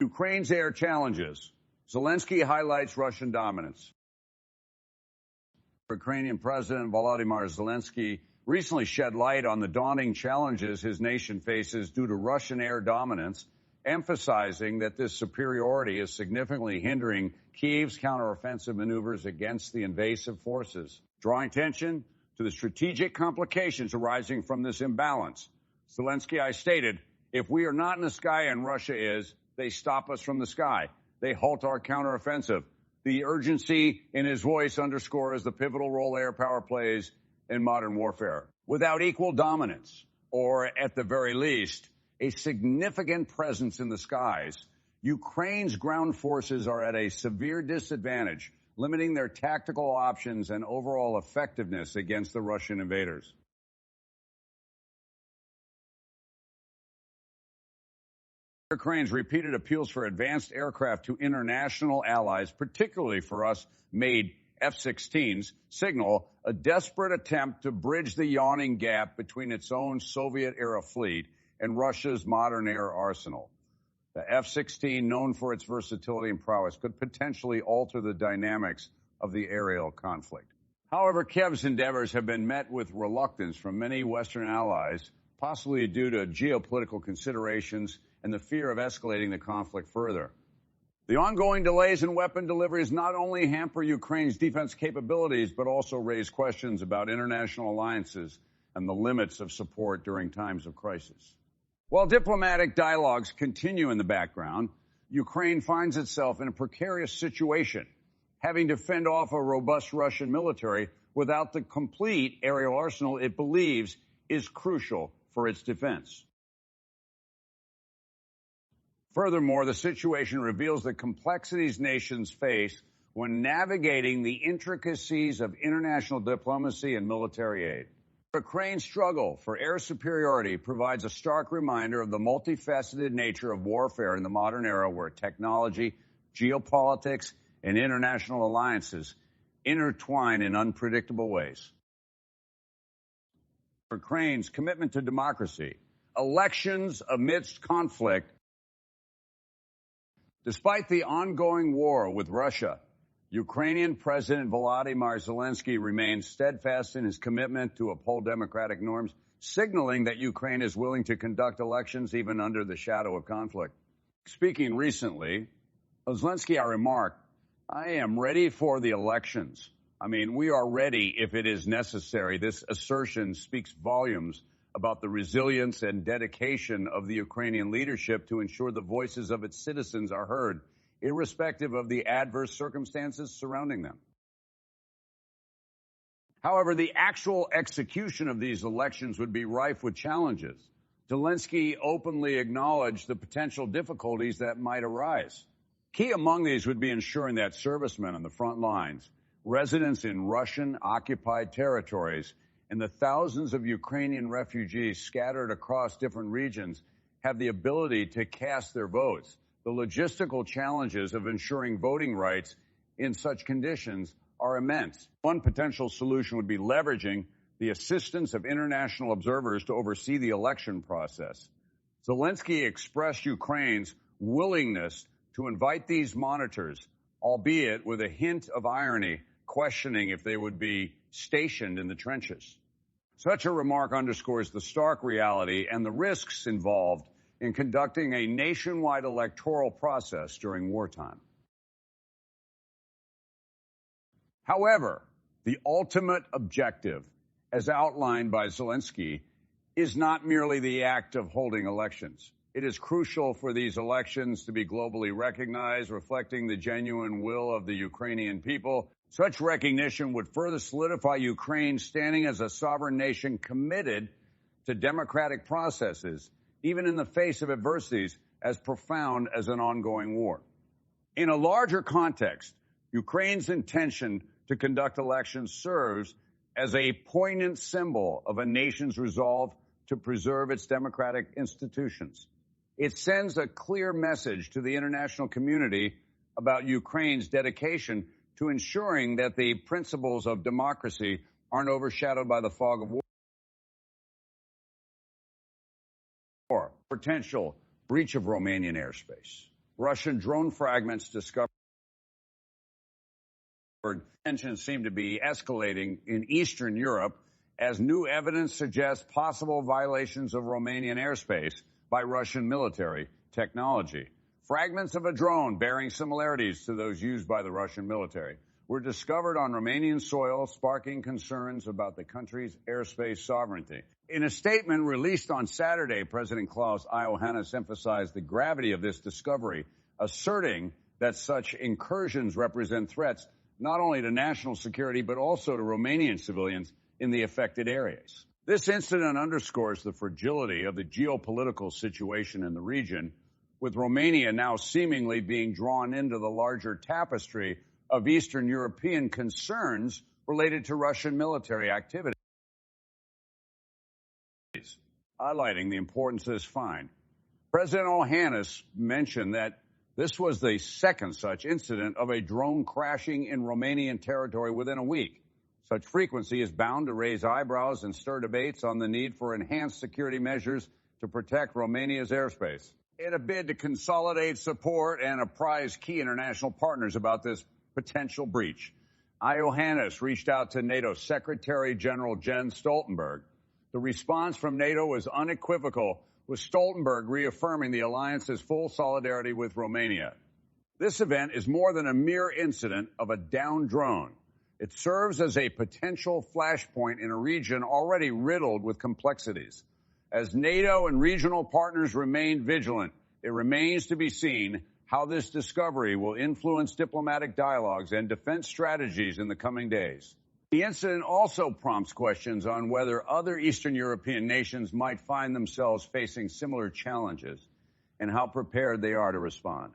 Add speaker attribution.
Speaker 1: Ukraine's air challenges. Zelensky highlights Russian dominance. Ukrainian President Volodymyr Zelensky recently shed light on the daunting challenges his nation faces due to Russian air dominance, emphasizing that this superiority is significantly hindering Kyiv's counteroffensive maneuvers against the invasive forces, drawing attention to the strategic complications arising from this imbalance. Zelensky, I stated, if we are not in the sky and Russia is, they stop us from the sky. They halt our counteroffensive. The urgency in his voice underscores the pivotal role air power plays in modern warfare. Without equal dominance, or at the very least, a significant presence in the skies, Ukraine's ground forces are at a severe disadvantage, limiting their tactical options and overall effectiveness against the Russian invaders. Ukraine's repeated appeals for advanced aircraft to international allies, particularly for us, made F-16s, signal a desperate attempt to bridge the yawning gap between its own Soviet-era fleet and Russia's modern air arsenal. The F-16, known for its versatility and prowess, could potentially alter the dynamics of the aerial conflict. However, Kyiv's endeavors have been met with reluctance from many Western allies, possibly due to geopolitical considerations and the fear of escalating the conflict further. The ongoing delays in weapon deliveries not only hamper Ukraine's defense capabilities, but also raise questions about international alliances and the limits of support during times of crisis. While diplomatic dialogues continue in the background, Ukraine finds itself in a precarious situation, having to fend off a robust Russian military without the complete aerial arsenal it believes is crucial for its defense. Furthermore, the situation reveals the complexities nations face when navigating the intricacies of international diplomacy and military aid. Ukraine's struggle for air superiority provides a stark reminder of the multifaceted nature of warfare in the modern era, where technology, geopolitics, and international alliances intertwine in unpredictable ways. Ukraine's commitment to democracy, elections amidst conflict. Despite the ongoing war with Russia, Ukrainian President Volodymyr Zelensky remains steadfast in his commitment to uphold democratic norms, signaling that Ukraine is willing to conduct elections even under the shadow of conflict. Speaking recently, Zelensky remarked, "I am ready for the elections. We are ready if it is necessary." This assertion speaks volumes about the resilience and dedication of the Ukrainian leadership to ensure the voices of its citizens are heard, irrespective of the adverse circumstances surrounding them. However, the actual execution of these elections would be rife with challenges. Zelensky openly acknowledged the potential difficulties that might arise. Key among these would be ensuring that servicemen on the front lines, residents in Russian-occupied territories, and the thousands of Ukrainian refugees scattered across different regions have the ability to cast their votes. The logistical challenges of ensuring voting rights in such conditions are immense. One potential solution would be leveraging the assistance of international observers to oversee the election process. Zelensky expressed Ukraine's willingness to invite these monitors, albeit with a hint of irony, questioning if they would be stationed in the trenches. Such a remark underscores the stark reality and the risks involved in conducting a nationwide electoral process during wartime. However, the ultimate objective, as outlined by Zelensky, is not merely the act of holding elections. It is crucial for these elections to be globally recognized, reflecting the genuine will of the Ukrainian people. Such recognition would further solidify Ukraine's standing as a sovereign nation committed to democratic processes, even in the face of adversities as profound as an ongoing war. In a larger context, Ukraine's intention to conduct elections serves as a poignant symbol of a nation's resolve to preserve its democratic institutions. It sends a clear message to the international community about Ukraine's dedication to ensuring that the principles of democracy aren't overshadowed by the fog of war. Potential breach of Romanian airspace. Russian drone fragments discovered. Tensions seem to be escalating in Eastern Europe as new evidence suggests possible violations of Romanian airspace by Russian military technology. Fragments of a drone bearing similarities to those used by the Russian military were discovered on Romanian soil, sparking concerns about the country's airspace sovereignty. In a statement released on Saturday, President Klaus Iohannis emphasized the gravity of this discovery, asserting that such incursions represent threats not only to national security, but also to Romanian civilians in the affected areas. This incident underscores the fragility of the geopolitical situation in the region, with Romania now seemingly being drawn into the larger tapestry of Eastern European concerns related to Russian military activities, highlighting the importance of this find. President Iohannis mentioned that this was the second such incident of a drone crashing in Romanian territory within a week. Such frequency is bound to raise eyebrows and stir debates on the need for enhanced security measures to protect Romania's airspace. In a bid to consolidate support and apprise key international partners about this potential breach, Iohannis reached out to NATO Secretary General Jens Stoltenberg. The response from NATO was unequivocal, with Stoltenberg reaffirming the alliance's full solidarity with Romania. This event is more than a mere incident of a downed drone. It serves as a potential flashpoint in a region already riddled with complexities. As NATO and regional partners remain vigilant, it remains to be seen how this discovery will influence diplomatic dialogues and defense strategies in the coming days. The incident also prompts questions on whether other Eastern European nations might find themselves facing similar challenges and how prepared they are to respond.